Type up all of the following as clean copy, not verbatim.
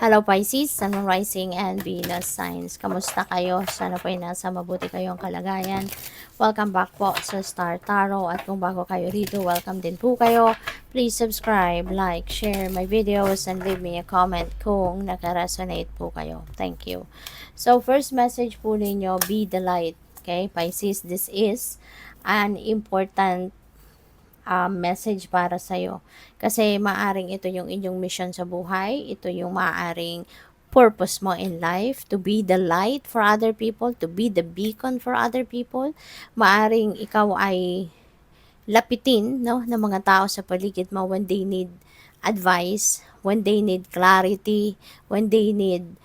Hello Pisces, Sun, Moon, Rising, and Venus signs. Kamusta kayo? Sana po ay nasa mabuti kayong kalagayan. Welcome back po sa Star Tarot. At kung bago kayo rito, welcome din po kayo. Please subscribe, like, share my videos, and leave me a comment kung nakaresonate po kayo. Thank you. So, first message po ninyo, be the light. Okay, Pisces, this is an important message para sa'yo. Kasi maaring ito yung inyong mission sa buhay, ito yung maaring purpose mo in life, to be the light for other people, to be the beacon for other people. Maaring ikaw ay lapitin, no, ng mga tao sa paligid mo when they need advice, when they need clarity, when they need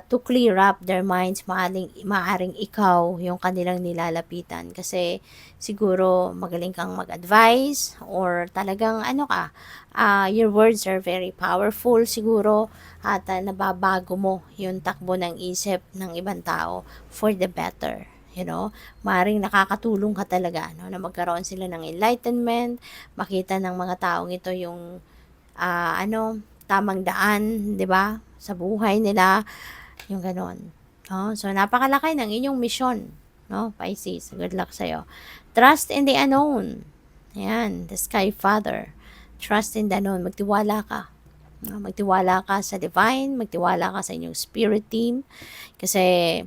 to clear up their minds. Maaring ikaw yung kanilang nilalapitan kasi siguro magaling kang mag-advise or talagang your words are very powerful siguro at nababago mo yung takbo ng isip ng ibang tao for the better. Maring nakakatulong ka talaga, no, na magkaroon sila ng enlightenment, makita ng mga taong ito yung tamang daan, 'di ba? Sa buhay nila, yung ganon. So napakalaki ng inyong mission, no, Pisces. Good luck sa iyo. Trust in the unknown. Ayan, the Sky Father. Trust in the unknown. Magtiwala ka. Magtiwala ka sa divine, magtiwala ka sa inyong spirit team kasi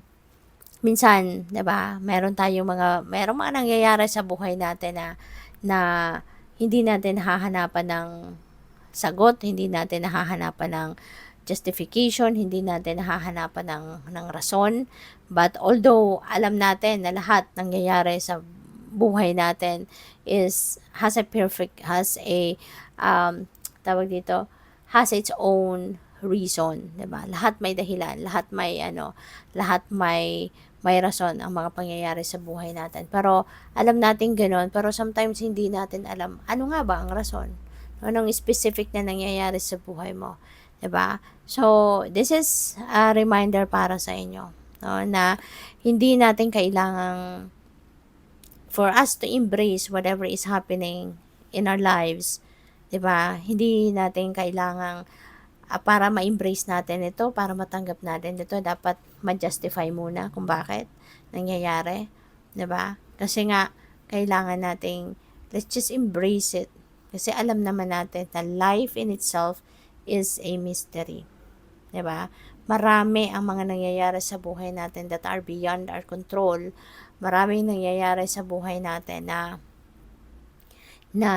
minsan, 'di ba, merong mga nangyayari sa buhay natin na hindi natin hahanapan ng sagot, hindi natin nahahanapan ng justification, hindi natin nahahanapan ng rason. But although alam natin na lahat nangyayari sa buhay natin has its own reason, 'di ba? Lahat may dahilan, lahat may rason ang mga pangyayari sa buhay natin. Pero alam natin ganoon, pero sometimes hindi natin alam ano nga ba ang rason. Anong specific na nangyayari sa buhay mo, 'di ba? So, this is a reminder para sa inyo, no, na hindi natin kailangang for us to embrace whatever is happening in our lives, 'di ba? Hindi natin kailangang para ma-embrace natin ito, para matanggap natin ito, dapat ma-justify muna kung bakit nangyayari, 'di ba? Kasi nga kailangan nating let's just embrace it. Kasi alam naman natin na life in itself is a mystery. 'Di ba? Marami ang mga nangyayari sa buhay natin that are beyond our control. Maraming nangyayari sa buhay natin na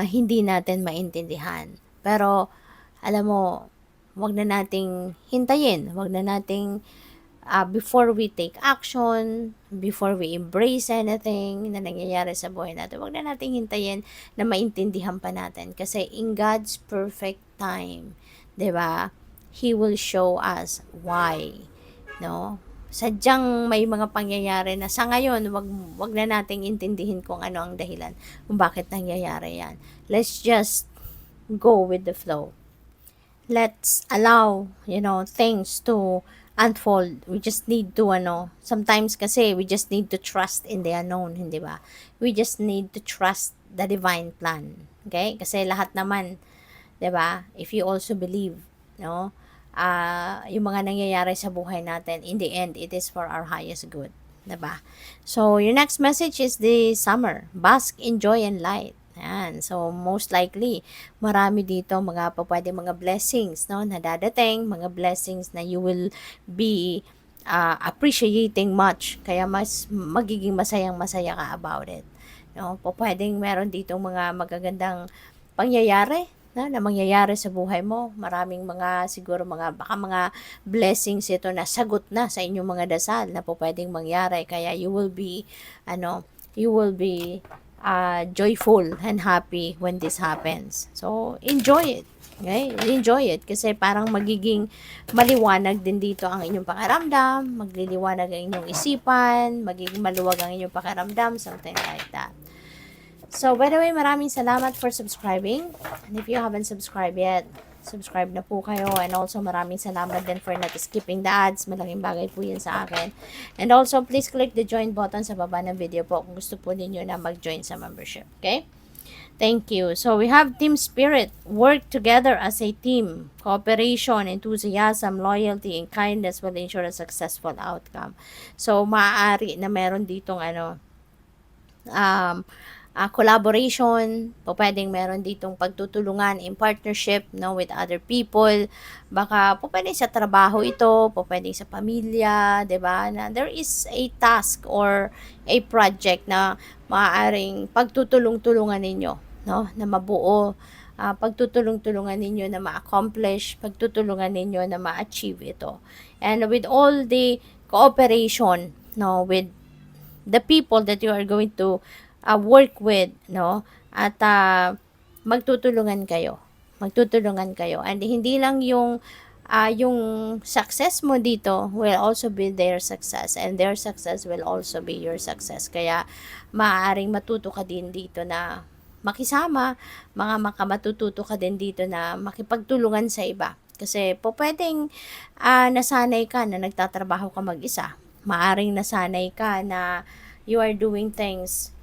hindi natin maintindihan. Pero alam mo, wag na nating hintayin, wag na nating before we take action, before we embrace anything na nangyayari sa buhay natin, wag na nating hintayin na maintindihan pa natin. Kasi in God's perfect time, 'di ba? He will show us why, no? Sadyang may mga pangyayari na sa ngayon, wag na nating intindihin kung ano ang dahilan kung bakit nangyayari yan. Let's just go with the flow. Let's allow, things to unfold. We just need to, sometimes kasi we just need to trust in the unknown, hindi ba? We just need to trust the divine plan. Okay? Kasi lahat naman, 'di ba? If you also believe, no, yung mga nangyayari sa buhay natin, in the end, it is for our highest good, 'di ba? So, your next message is the summer. Bask in joy and light. Yan. So, most likely, marami dito pwede mga blessings, no, na dadating, mga blessings na you will be appreciating much. Kaya mas magiging masayang-masaya ka about it. No, pwedeng meron dito mga magagandang pangyayari na mangyayari sa buhay mo. Maraming baka mga blessings ito na sagot na sa inyong mga dasal na pwedeng mangyari. Kaya you will be joyful and happy when this happens. So, enjoy it. Okay? Enjoy it kasi parang magiging maliwanag din dito ang inyong pakiramdam, magliliwanag ang inyong isipan, magiging maluwag ang inyong pakiramdam, something like that. So, by the way, maraming salamat for subscribing. And if you haven't subscribed yet, subscribe na po kayo. And also, maraming salamat din for not skipping the ads. Malaking bagay po yun sa akin. And also, please click the join button sa baba ng video po kung gusto po ninyo na mag-join sa membership. Okay? Thank you. So we have team spirit, work together as a team, cooperation, enthusiasm, loyalty, and kindness will ensure a successful outcome. So maaari na meron ditong um, collaboration, po pwedeng meron ditong pagtutulungan in partnership, no, with other people. Baka po pwedeng sa trabaho ito, po pwedeng sa pamilya, 'di ba? Na there is a task or a project na maaaring pagtutulong-tulungan ninyo, no, na mabuo, pagtutulong-tulungan ninyo na ma-accomplish, pagtutulungan ninyo na ma-achieve ito. And with all the cooperation, no, with the people that you are going to work with, no? At magtutulungan kayo. Magtutulungan kayo. And hindi lang yung success mo dito will also be their success, and their success will also be your success. Kaya maaaring matuto ka din dito na makisama, matututo ka din dito na makipagtulungan sa iba. Kasi po pwedeng nasanay ka na nagtatrabaho ka mag-isa. Maaring nasanay ka na you are doing things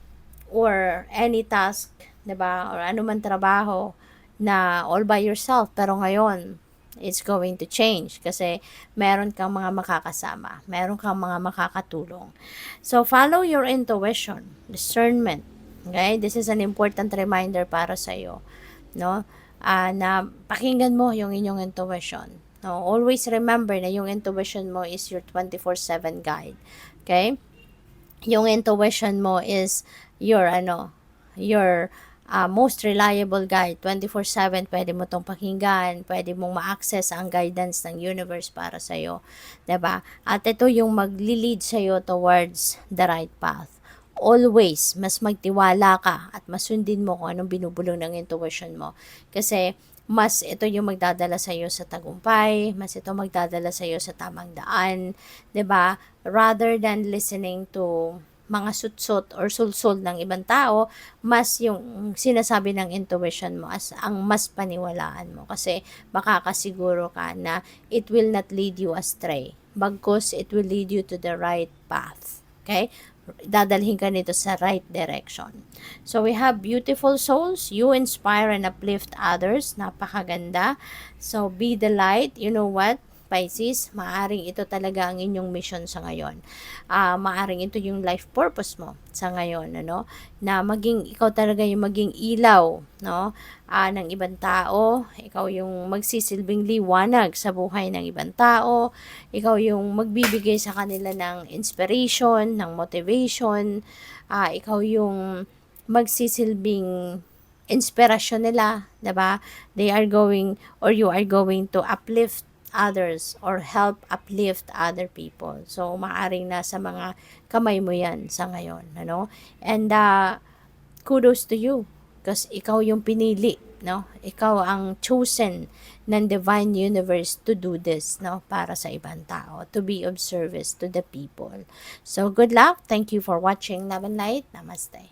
or any task, 'di ba? Or ano man trabaho na all by yourself, pero ngayon it's going to change kasi meron kang mga makakasama, meron kang mga makakatulong. So follow your intuition, discernment. Okay? This is an important reminder para sa iyo, no? Na pakinggan mo yung inyong intuition. No, always remember na yung intuition mo is your 24/7 guide. Okay? Yung intuition mo is your your most reliable guide. 24/7 pwede mo tong pakinggan, pwede mong ma-access ang guidance ng universe para sa iyo, 'di ba? At ito yung magli-lead sa iyo towards the right path. Always mas magtiwala ka at masundin mo kung anong binubulong ng intuition mo. Kasi mas ito yung magdadala sa iyo sa tagumpay, mas ito magdadala sa iyo sa tamang daan, 'di ba? Rather than listening to mga sutsot or sulsol ng ibang tao, mas yung sinasabi ng intuition mo as ang mas paniwalaan mo, kasi makakasiguro ka na it will not lead you astray, bagkus it will lead you to the right path. Okay? Dadalhin ka nito sa right direction. So we have beautiful souls. You inspire and uplift others. Napakaganda. So be the light. You know what, Pisces, maaring ito talaga ang inyong mission sa ngayon. Maaring ito yung life purpose mo sa ngayon, ano? Na maging ikaw talaga yung maging ilaw, no? Ng ibang tao. Ikaw yung magsisilbing liwanag sa buhay ng ibang tao. Ikaw yung magbibigay sa kanila ng inspiration, ng motivation. Ikaw yung magsisilbing inspirasyon nila, 'di ba? They are going, or you are going to uplift others or help uplift other people. So maaring nasa mga kamay mo 'yan sa ngayon, ano? And kudos to you because ikaw yung pinili, no? Ikaw ang chosen ng divine universe to do this, no? Para sa ibang tao, to be of service to the people. So good luck. Thank you for watching Love and Light. Namaste.